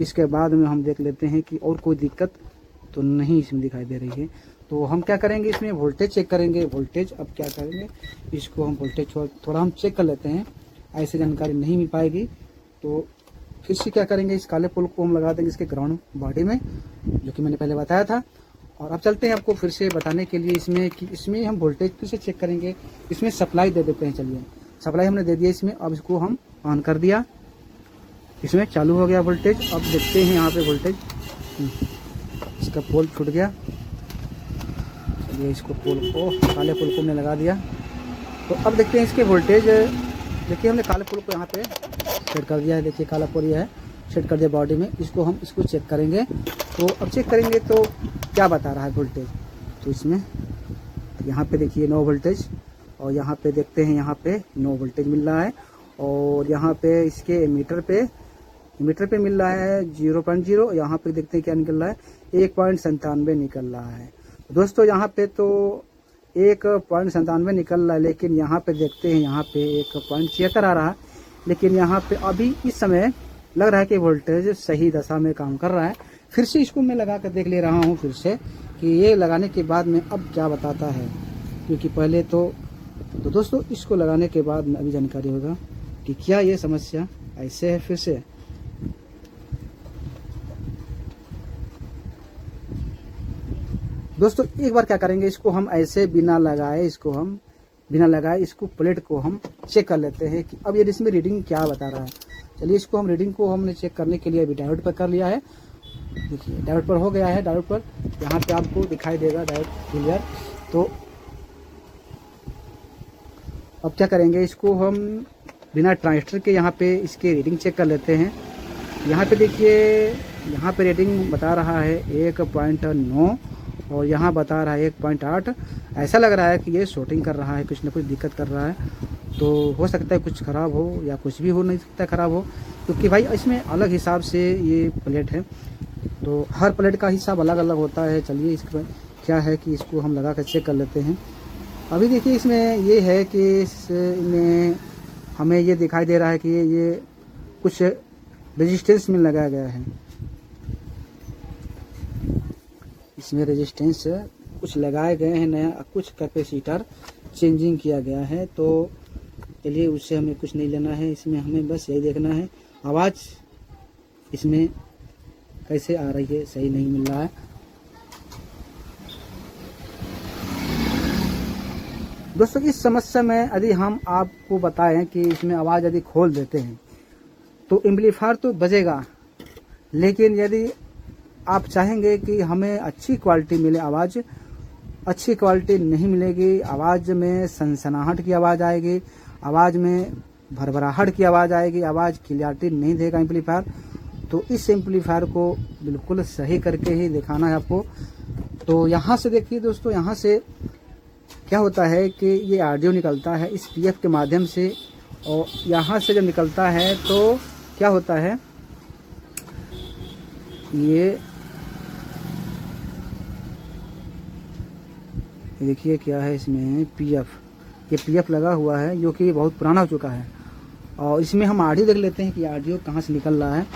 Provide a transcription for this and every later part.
इसके बाद में हम देख लेते हैं कि और कोई दिक्कत तो नहीं इसमें दिखाई दे रही है। तो हम क्या करेंगे, इसमें वोल्टेज चेक करेंगे। वोल्टेज अब क्या करेंगे, इसको हम वोल्टेज थोड़ा हम चेक कर लेते हैं, ऐसे जानकारी नहीं मिल पाएगी। तो फिर से क्या करेंगे, इस काले पोल को हम लगा देंगे इसके ग्राउंड बॉडी में, जो कि मैंने पहले बताया था। और अब चलते हैं आपको फिर से बताने के लिए इसमें कि इसमें हम वोल्टेज फिर से चेक करेंगे। इसमें सप्लाई दे देते हैं। चलिए, सप्लाई हमने दे दिया इसमें। अब इसको हम ऑन कर दिया, इसमें चालू हो गया वोल्टेज। अब देखते हैं यहाँ पे वोल्टेज, इसका पोल छूट गया। चलिए, इसको पोल को, काले पोल को हमने लगा दिया। तो अब देखते हैं इसके वोल्टेज। देखिए, हमने काले पोल को यहाँ पे सेट कर दिया है। देखिए, काला पोल ये है, सेट कर दिया बॉडी में। इसको चेक करेंगे। तो अब चेक करेंगे तो क्या बता रहा है वोल्टेज। तो इसमें यहाँ पे देखिए 9 वोल्टेज, और यहाँ पे देखते हैं यहाँ पे 9 वोल्टेज मिल रहा है। और यहाँ पे इसके मीटर पे मिल रहा है 0.0। यहाँ पे देखते हैं क्या निकल रहा है, 1.97 निकल रहा है। दोस्तों, यहाँ पे तो 1.97 निकल रहा है, लेकिन यहाँ पे देखते हैं यहाँ पे 1.76 आ रहा है। लेकिन यहाँ पे अभी इस समय लग रहा है कि वोल्टेज सही दशा में काम कर रहा है। फिर से इसको मैं लगा कर देख ले रहा हूँ फिर से, कि ये लगाने के बाद में अब क्या बताता है। क्योंकि पहले तो दोस्तों, इसको लगाने के बाद में अभी जानकारी होगा कि क्या ये समस्या ऐसे है। फिर से दोस्तों, एक बार क्या करेंगे, इसको हम ऐसे बिना लगाए इसको प्लेट को हम चेक कर लेते हैं कि अब ये इसमें रीडिंग क्या बता रहा है। चलिए, इसको हम रीडिंग को हमने चेक करने के लिए अभी डायोड पर कर लिया है। देखिए, डायोड पर हो गया है। डायोड पर यहाँ पे आपको दिखाई देगा डायोड क्लियर। तो अब क्या करेंगे, इसको हम बिना ट्रांजिस्टर के यहाँ पे इसके रीडिंग चेक कर लेते हैं। यहाँ पे देखिए, यहाँ पे रीडिंग बता रहा है 1.9 और यहाँ बता रहा है 1.8। ऐसा लग रहा है कि ये शॉर्टिंग कर रहा है, कुछ ना कुछ दिक्कत कर रहा है। तो हो सकता है कुछ ख़राब हो या कुछ भी हो नहीं सकता ख़राब हो, क्योंकि भाई इसमें अलग हिसाब से ये प्लेट है। तो हर प्लेट का हिसाब अलग अलग होता है। चलिए, इसका क्या है कि इसको हम लगा कर चेक कर लेते हैं। अभी देखिए, इसमें ये है कि इसमें हमें ये दिखाई दे रहा है कि ये कुछ रेजिस्टेंस में लगाया गया है। इसमें रेजिस्टेंस कुछ लगाए गए हैं नया, कुछ कैपेसिटर चेंजिंग किया गया है। तो चलिए, उससे हमें कुछ नहीं लेना है। इसमें हमें बस यही देखना है आवाज़ इसमें कैसे आ रही है, सही नहीं मिल रहा है। दोस्तों, इस समस्या में यदि हम आपको बताएं कि इसमें आवाज़ यदि खोल देते हैं तो एम्पलीफायर तो बजेगा, लेकिन यदि आप चाहेंगे कि हमें अच्छी क्वालिटी मिले आवाज़, अच्छी क्वालिटी नहीं मिलेगी। आवाज़ में सनसनाहट की आवाज़ आएगी, आवाज़ में भरभराहट की आवाज़ आएगी, आवाज़ क्लियरिटी नहीं देगा एम्पलीफायर। तो इस एम्पलीफायर को बिल्कुल सही करके ही दिखाना है आपको। तो यहाँ से देखिए दोस्तों, यहाँ से क्या होता है कि ये ऑडियो निकलता है इस पीएफ के माध्यम से, और यहाँ से जब निकलता है तो क्या होता है, ये देखिए क्या है इसमें पीएफ, ये पीएफ लगा हुआ है जो कि बहुत पुराना हो चुका है। और इसमें हम ऑडियो देख लेते हैं कि ऑडियो कहाँ से निकल रहा है।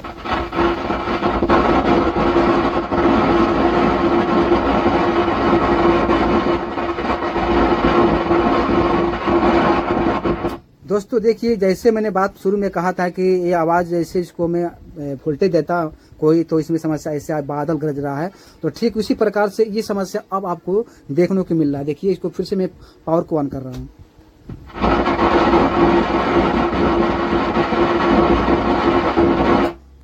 दोस्तों देखिए, जैसे मैंने बात शुरू में कहा था कि ये आवाज़ जैसे इसको मैं वोल्टेज देता कोई तो इसमें समस्या ऐसे बादल गरज रहा है, तो ठीक उसी प्रकार से ये समस्या अब आपको देखने को मिल रहा है। देखिए, इसको फिर से मैं पावर को ऑन कर रहा हूँ।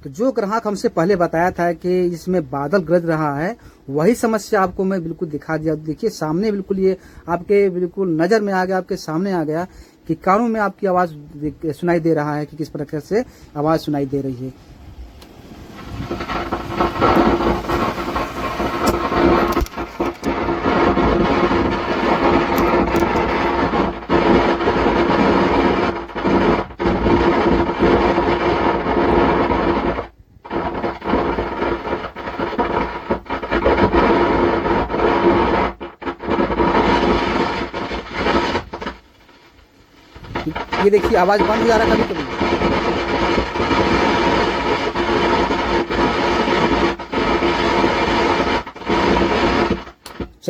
तो जो ग्राहक हमसे पहले बताया था कि इसमें बादल गरज रहा है, वही समस्या आपको मैं बिल्कुल दिखा दिया। देखिए, सामने बिल्कुल ये आपके बिल्कुल नज़र में आ गया, आपके सामने आ गया कि कानों में आपकी आवाज़ सुनाई दे रहा है कि किस प्रकार से आवाज़ सुनाई दे रही है। ये देखिए, आवाज़ बंद हो जा रहा है कभी कभी।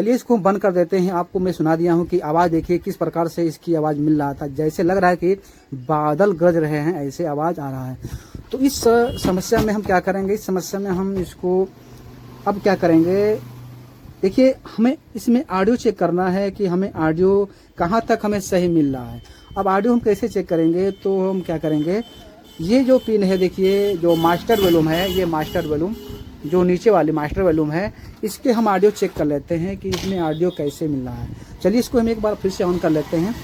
चलिए इसको हम बंद कर देते हैं। आपको मैं सुना दिया हूँ कि आवाज़ देखिए किस प्रकार से इसकी आवाज़ मिल रहा था, जैसे लग रहा है कि बादल गरज रहे हैं, ऐसे आवाज़ आ रहा है। तो इस समस्या में हम क्या करेंगे, इस समस्या में हम इसको अब क्या करेंगे, देखिए हमें इसमें ऑडियो चेक करना है कि हमें ऑडियो कहाँ तक हमें सही मिल रहा है। अब ऑडियो हम कैसे चेक करेंगे, तो हम क्या करेंगे, ये जो पिन है देखिए, जो मास्टर वॉल्यूम है, ये मास्टर वॉल्यूम जो नीचे वाली मास्टर वॉल्यूम है, इसके हम ऑडियो चेक कर लेते हैं कि इसमें ऑडियो कैसे मिल रहा है। चलिए इसको हम एक बार फिर से ऑन कर लेते हैं।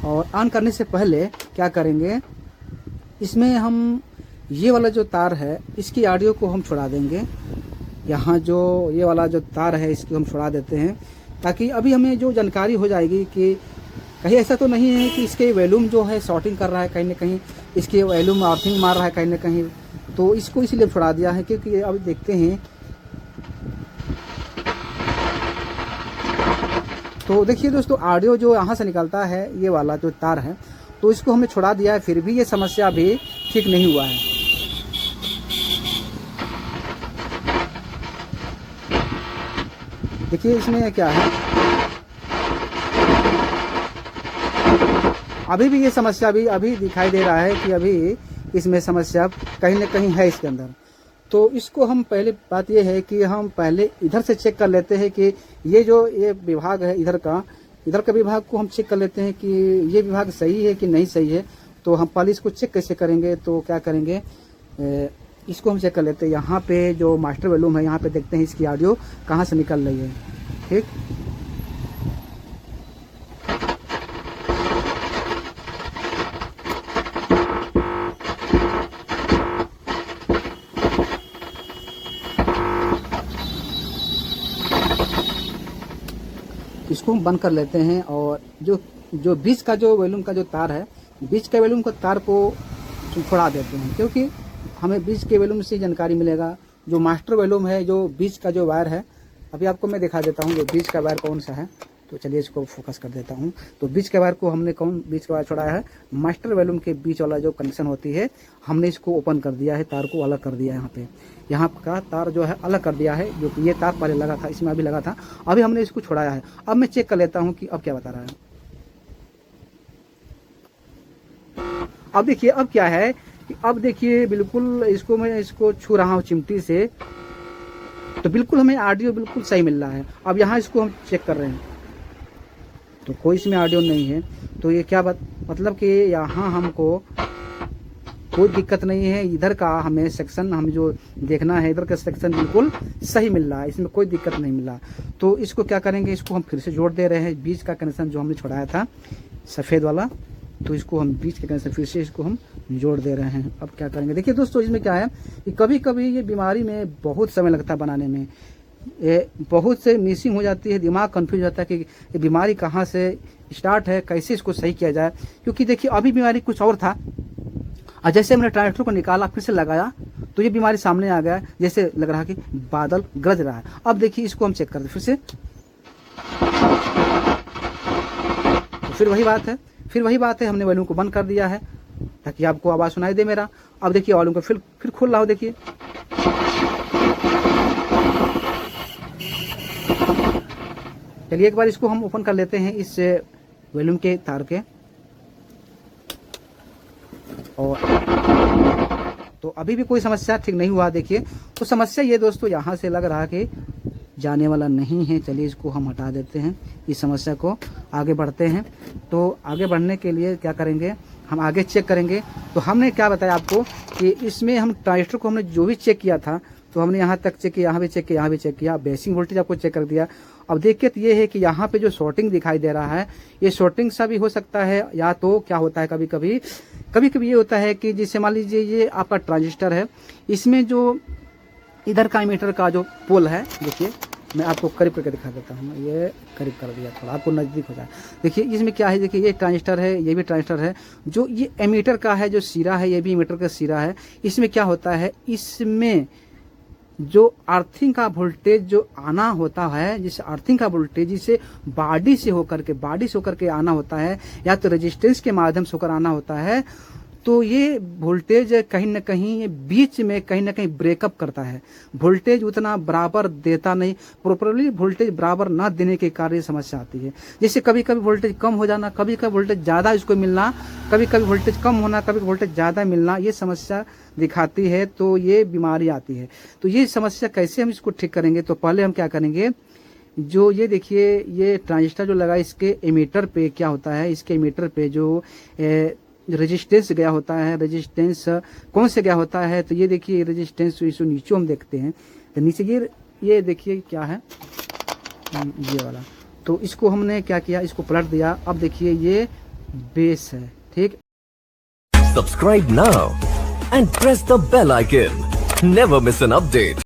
और ऑन करने से पहले क्या करेंगे, इसमें हम ये वाला जो तार है इसकी ऑडियो को हम छुड़ा देंगे। यहाँ जो ये वाला जो तार है इसको हम छुड़ा देते हैं, ताकि अभी हमें जो जानकारी हो जाएगी कि कहीं ऐसा तो नहीं है कि इसके वॉल्यूम जो है शॉर्टिंग कर रहा है, कहीं ना कहीं इसके वॉल्यूम अर्थिंग मार रहा है कहीं ना कहीं। तो इसको इसलिए छुड़ा दिया है क्योंकि अब देखते हैं, तो देखिए दोस्तों ऑडियो जो यहाँ से निकलता है ये वाला जो तार है, तो इसको हमने छुड़ा दिया है, फिर भी ये समस्या अभी ठीक नहीं हुआ है। देखिए इसमें क्या है, अभी भी ये समस्या भी अभी दिखाई दे रहा है कि अभी इसमें समस्या कहीं ना कहीं है इसके अंदर। तो इसको हम पहले बात ये है कि हम पहले इधर से चेक कर लेते हैं कि ये जो ये विभाग है इधर का विभाग को हम चेक कर लेते हैं कि ये विभाग सही है कि नहीं सही है। तो हम पहले इसको चेक कैसे करेंगे, तो क्या करेंगे, इसको हम चेक कर लेते हैं। यहाँ पे जो मास्टर वॉल्यूम है, यहाँ पे देखते हैं इसकी ऑडियो कहाँ से निकल रही है। ठीक, इसको हम बंद कर लेते हैं। और जो बीच का जो वॉल्यूम का जो तार है, बीच के वॉल्यूम का तार को छुड़ा देते हैं, क्योंकि हमें बीच के वॉल्यूम से जानकारी मिलेगा। जो मास्टर वॉल्यूम है, जो बीच का जो वायर है, अभी आपको मैं दिखा देता हूँ जो बीच का वायर कौन सा है। तो चलिए इसको फोकस कर देता हूँ। तो बीच के वायर को हमने बीच का वायर छोड़ाया है, मास्टर वॉल्यूम के बीच वाला जो कनेक्शन होती है, हमने इसको ओपन कर दिया है, तार को अलग कर दिया है। यहाँ का तार जो है अलग कर दिया है, जो कि ये तार पहले लगा था, इसमें अभी लगा था, अभी हमने इसको छोड़ाया है। अब मैं चेक कर लेता हूँ कि अब क्या बता रहा है। अब देखिए अब क्या है कि अब देखिए बिल्कुल इसको मैं इसको छू रहा हूँ चिमटी से, तो बिल्कुल हमें ऑडियो बिल्कुल सही मिल रहा है। अब यहाँ इसको हम चेक कर रहे हैं तो कोई इसमें ऑडियो नहीं है। तो ये क्या मतलब कि यहाँ हमको कोई दिक्कत नहीं है। इधर का हमें सेक्शन हम जो देखना है, इधर का सेक्शन बिल्कुल सही मिल रहा है, इसमें कोई दिक्कत नहीं मिल रहा। तो इसको क्या करेंगे, इसको हम फिर से जोड़ दे रहे हैं। बीच का कनेक्शन जो हमने छोड़ाया था सफ़ेद वाला, तो इसको हम बीच के कनेक्शन फिर से इसको हम जोड़ दे रहे हैं। अब क्या करेंगे, देखिए दोस्तों इसमें क्या है कि कभी कभी ये बीमारी में बहुत समय लगता है बनाने में, ये बहुत से मिसिंग हो जाती है, दिमाग कंफ्यूज होता है कि ये बीमारी कहाँ से स्टार्ट है, कैसे इसको सही किया जाए। क्योंकि देखिए अभी बीमारी कुछ और था, और जैसे हमने ट्रांजिस्टर को निकाला फिर से लगाया तो ये बीमारी सामने आ गया, जैसे लग रहा है कि बादल गरज रहा है। अब देखिए इसको हम चेक करते फिर से, तो फिर वही बात है, हमने वॉल्यूम को बंद कर दिया है ताकि आपको आवाज़ सुनाई दे मेरा। अब देखिए वॉल्यूम को फिर खोल रहा हो, देखिए चलिए एक बार इसको हम ओपन कर लेते हैं इस वॉल्यूम के तार के। और तो अभी भी कोई समस्या ठीक नहीं हुआ। देखिए तो समस्या ये दोस्तों यहाँ से लग रहा कि जाने वाला नहीं है। चलिए इसको हम हटा देते हैं, इस समस्या को आगे बढ़ते हैं। तो आगे बढ़ने के लिए क्या करेंगे, हम आगे चेक करेंगे। तो हमने क्या बताया आपको कि इसमें हम ट्रांजिस्टर को हमने जो भी चेक किया था, तो हमने यहाँ तक चेक किया, यहाँ भी चेक किया, यहाँ भी चेक किया, बेसिक वोल्टेज आपको चेक कर दिया। अब देखिए तो ये है कि यहाँ पे जो शॉर्टिंग दिखाई दे रहा है, ये शॉर्टिंग सा भी हो सकता है, या तो क्या होता है कभी कभी ये होता है कि जैसे मान लीजिए ये आपका ट्रांजिस्टर है, इसमें जो इधर का एमीटर का जो पोल है, देखिए मैं आपको करीब करके दिखा देता हूँ, ये करीब कर दिया थोड़ा, आपको नज़दीक हो जाए। देखिए इसमें क्या है, देखिए ये ट्रांजिस्टर है, ये भी ट्रांजिस्टर है, जो ये एमीटर का है जो सिरा है, ये भी एमीटर का सिरा है। इसमें क्या होता है, इसमें जो अर्थिंग का वोल्टेज जो आना होता है, जिस अर्थिंग का वोल्टेज जिसे बॉडी से होकर के आना होता है, या तो रेजिस्टेंस के माध्यम से होकर आना होता है, तो ये वोल्टेज कहीं ना कहीं बीच में कहीं ना कहीं ब्रेकअप करता है, वोल्टेज उतना बराबर देता नहीं, प्रॉपरली वोल्टेज बराबर ना देने के कारण ये समस्या आती है। जैसे कभी कभी वोल्टेज कम हो जाना, कभी कभी वोल्टेज ज़्यादा इसको मिलना, कभी कभी वोल्टेज कम होना, कभी वोल्टेज ज़्यादा मिलना, ये समस्या दिखाती है, तो ये बीमारी आती है। तो ये समस्या कैसे हम इसको ठीक करेंगे, तो पहले हम क्या करेंगे, जो ये देखिए ये ट्रांजिस्टर जो लगा इसके एमीटर पे क्या होता है, इसके एमीटर पे जो रेजिस्टेंस गया होता है, रेजिस्टेंस कौन से गया होता है, तो ये देखिए रेजिस्टेंस इसको नीचे हम देखते हैं, तो नीचे ये देखिए क्या है, ये वाला, तो इसको हमने क्या किया, इसको पलट दिया, अब देखिए ये बेस है, ठीक। Subscribe now and press the bell icon. Never miss an update.